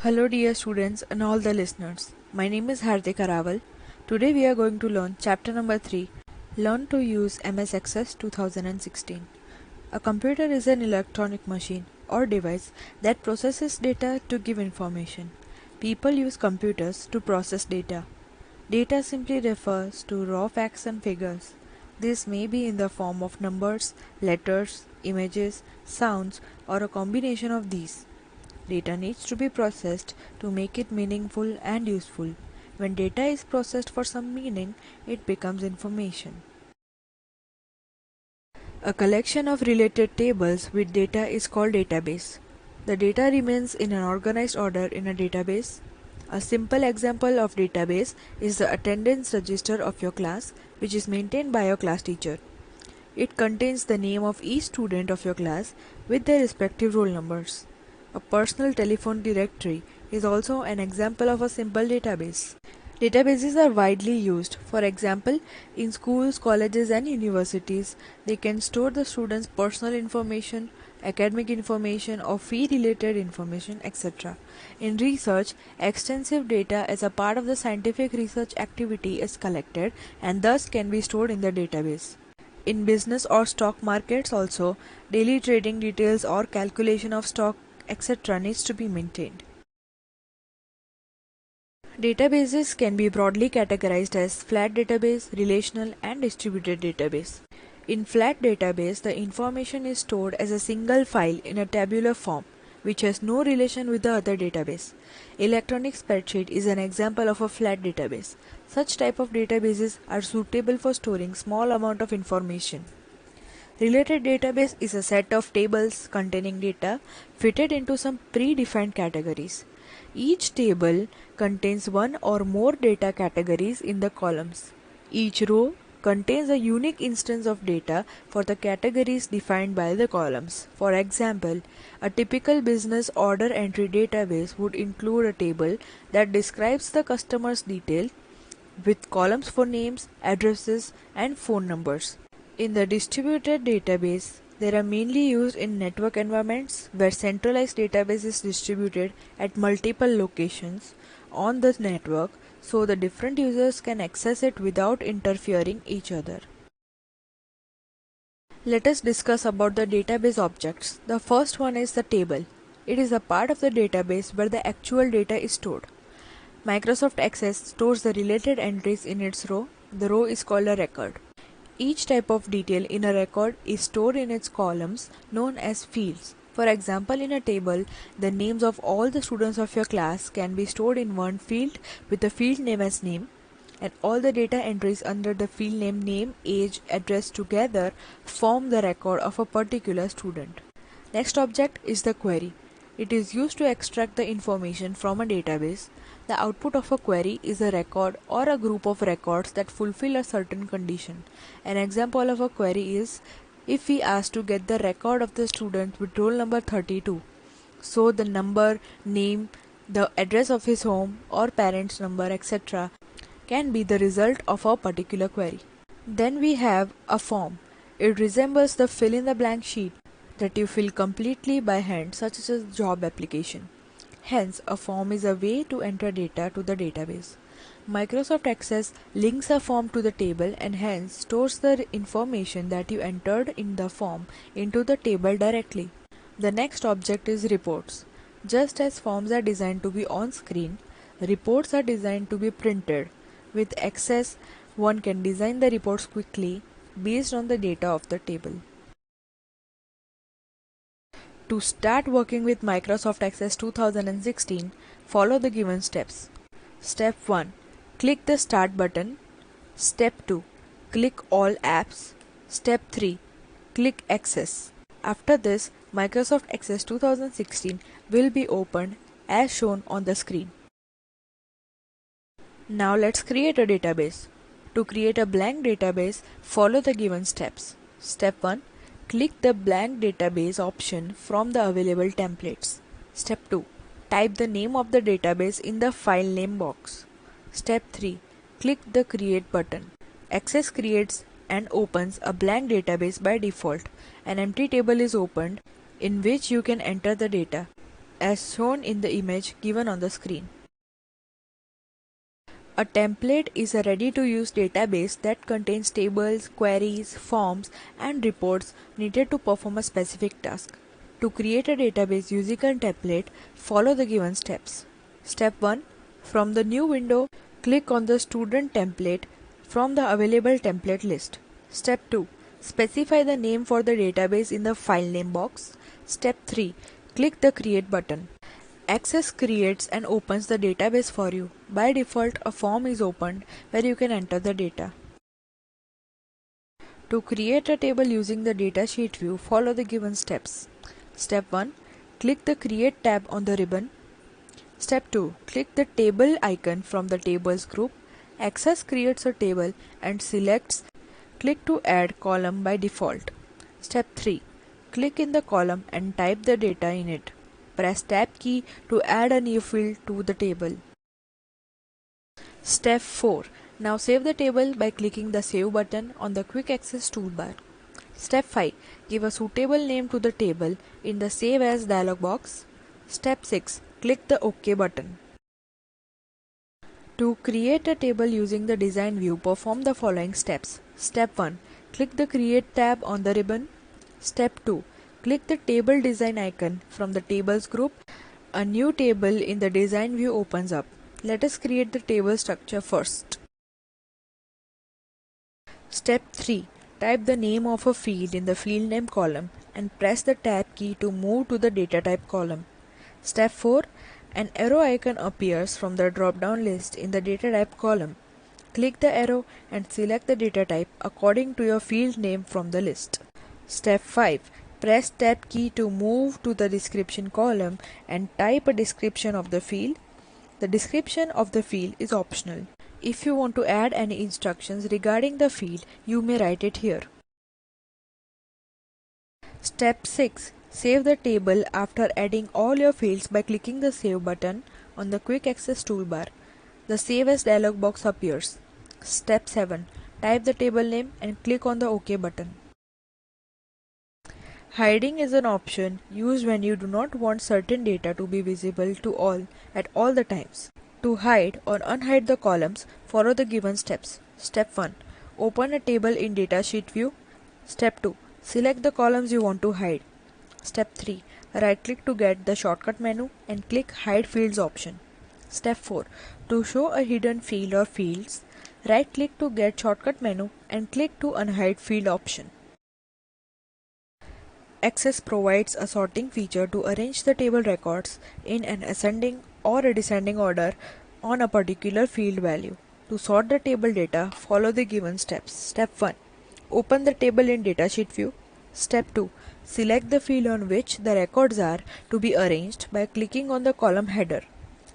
Hello dear students and all the listeners. My name is Hardika Raval. Today we are going to learn chapter number 3, Learn to use MS Access 2016. A computer is an electronic machine or device that processes data to give information. People use computers to process data. Data simply refers to raw facts and figures. This may be in the form of numbers, letters, images, sounds, or a combination of these. Data needs to be processed to make it meaningful and useful. When data is processed for some meaning, it becomes information. A collection of related tables with data is called database. The data remains in an organized order in a database. A simple example of database is the attendance register of your class, which is maintained by your class teacher. It contains the name of each student of your class with their respective roll numbers. A personal telephone directory is also an example of a simple database. Databases are widely used. For example, in schools, colleges, and universities, they can store the students' personal information, academic information, or fee-related information, etc. In research, extensive data as a part of the scientific research activity is collected and thus can be stored in the database. In business or stock markets also, daily trading details or calculation of stock etc. needs to be maintained. Databases can be broadly categorized as flat database, relational, and distributed database. In flat database, the information is stored as a single file in a tabular form, which has no relation with the other database. Electronic spreadsheet is an example of a flat database. Such type of databases are suitable for storing small amount of information. Related database is a set of tables containing data fitted into some predefined categories. Each table contains one or more data categories in the columns. Each row contains a unique instance of data for the categories defined by the columns. For example, a typical business order entry database would include a table that describes the customer's detail with columns for names, addresses, and phone numbers. In the distributed database, they are mainly used in network environments where centralized database is distributed at multiple locations on the network so the different users can access it without interfering each other. Let us discuss about the database objects. The first one is the table. It is a part of the database where the actual data is stored. Microsoft Access stores the related entries in its row. The row is called a record. Each type of detail in a record is stored in its columns known as fields. For example, in a table, the names of all the students of your class can be stored in one field with the field name as name, and all the data entries under the field name, age, address together form the record of a particular student. Next object is the query. It is used to extract the information from a database. The output of a query is a record or a group of records that fulfill a certain condition. An example of a query is if we ask to get the record of the student with roll number 32. So the number, name, the address of his home or parents' number, etc. can be the result of a particular query. Then we have a form. It resembles the fill in the blank sheet that you fill completely by hand, such as a job application. Hence, a form is a way to enter data to the database. Microsoft Access links a form to the table and hence stores the information that you entered in the form into the table directly. The next object is reports. Just as forms are designed to be on screen, reports are designed to be printed. With Access, one can design the reports quickly based on the data of the table. To start working with Microsoft Access 2016, follow the given steps. Step 1. Click the Start button. Step 2. Click All Apps. Step 3. Click Access. After this, Microsoft Access 2016 will be opened as shown on the screen. Now let's create a database. To create a blank database, follow the given steps. Step 1. Click the blank database option from the available templates. Step 2. Type the name of the database in the file name box. Step 3. Click the Create button. Access creates and opens a blank database by default. An empty table is opened in which you can enter the data. as shown in the image given on the screen. A template is a ready-to-use database that contains tables, queries, forms, and reports needed to perform a specific task. To create a database using a template, follow the given steps. Step 1. From the new window, click on the student template from the available template list. Step 2. Specify the name for the database in the file name box. Step 3. Click the Create button. Access creates and opens the database for you. By default, a form is opened where you can enter the data. To create a table using the datasheet view, follow the given steps. Step 1. Click the Create tab on the ribbon. Step 2. Click the table icon from the tables group. Access creates a table and selects Click to add column by default. Step 3. Click in the column and type the data in it. Press Tab key to add a new field to the table. Step 4. Now save the table by clicking the Save button on the Quick Access toolbar. Step 5. Give a suitable name to the table in the Save As dialog box. Step 6. Click the OK button. To create a table using the design view, perform the following steps. Step 1. Click the Create tab on the ribbon. Step 2. Click the table design icon from the tables group. A new table in the design view opens up. Let us create the table structure first. Step 3. Type the name of a field in the field name column and press the tab key to move to the data type column. Step 4. An arrow icon appears from the drop-down list in the data type column. Click the arrow and select the data type according to your field name from the list. Step 5. Press Tab key to move to the description column and type a description of the field. The description of the field is optional. If you want to add any instructions regarding the field, you may write it here. Step 6. Save the table after adding all your fields by clicking the Save button on the Quick Access toolbar. The Save As dialog box appears. Step 7. Type the table name and click on the OK button. Hiding is an option used when you do not want certain data to be visible to all at all the times. To hide or unhide the columns, follow the given steps. Step 1. Open a table in datasheet view. Step 2. Select the columns you want to hide. Step 3. Right-click to get the shortcut menu and click Hide Fields option. Step 4. To show a hidden field or fields, right-click to get shortcut menu and click to Unhide Field option. Access provides a sorting feature to arrange the table records in an ascending or a descending order on a particular field value. To sort the table data, follow the given steps. Step 1. Open the table in datasheet view. Step 2. Select the field on which the records are to be arranged by clicking on the column header.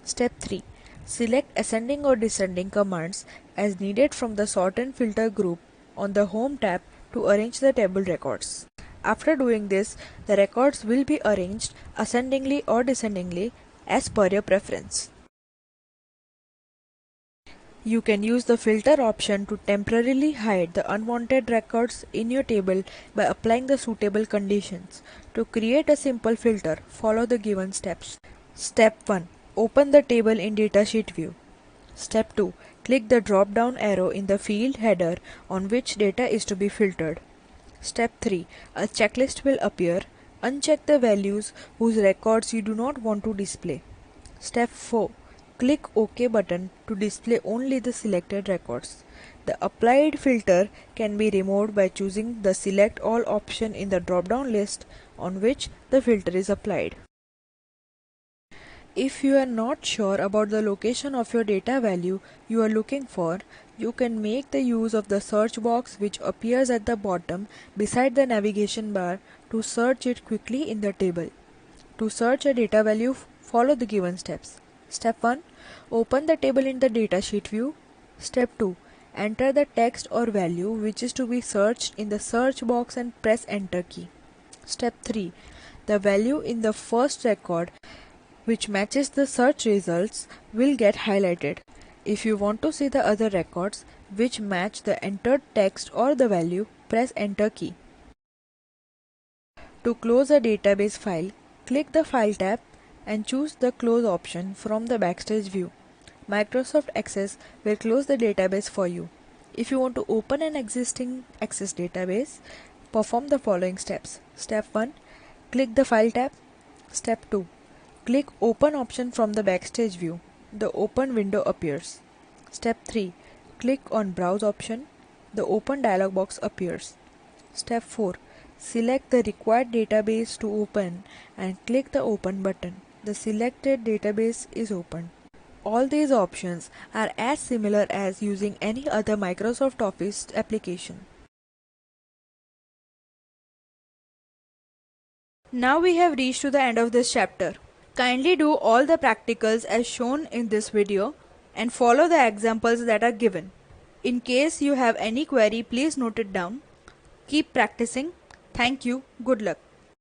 Step 3. Select ascending or descending commands as needed from the Sort and Filter group on the Home tab to arrange the table records. After doing this, the records will be arranged ascendingly or descendingly as per your preference. You can use the filter option to temporarily hide the unwanted records in your table by applying the suitable conditions. To create a simple filter, follow the given steps. Step 1. Open the table in datasheet view. Step 2. Click the drop-down arrow in the field header on which data is to be filtered. Step 3. A checklist will appear. Uncheck the values whose records you do not want to display. Step 4. Click OK button to display only the selected records. The applied filter can be removed by choosing the Select All option in the drop-down list on which the filter is applied. If you are not sure about the location of your data value you are looking for, you can make the use of the search box which appears at the bottom beside the navigation bar to search it quickly in the table. To search a data value, follow the given steps. Step 1. Open the table in the datasheet view. Step 2. Enter the text or value which is to be searched in the search box and press Enter key. Step 3. The value in the first record which matches the search results will get highlighted. If you want to see the other records which match the entered text or the value, press Enter key. To close a database file, click the File tab and choose the Close option from the Backstage view. Microsoft Access will close the database for you. If you want to open an existing Access database, perform the following steps. Step 1. Click the File tab. Step 2. Click Open option from the Backstage view. The open window appears. Step 3. Click on Browse option. The open dialog box appears. Step 4. Select the required database to open and click the Open button. The selected database is opened. All these options are as similar as using any other Microsoft Office application. Now we have reached to the end of this chapter. Kindly do all the practicals as shown in this video and follow the examples that are given. In case you have any query, please note it down. Keep practicing. Thank you. Good luck.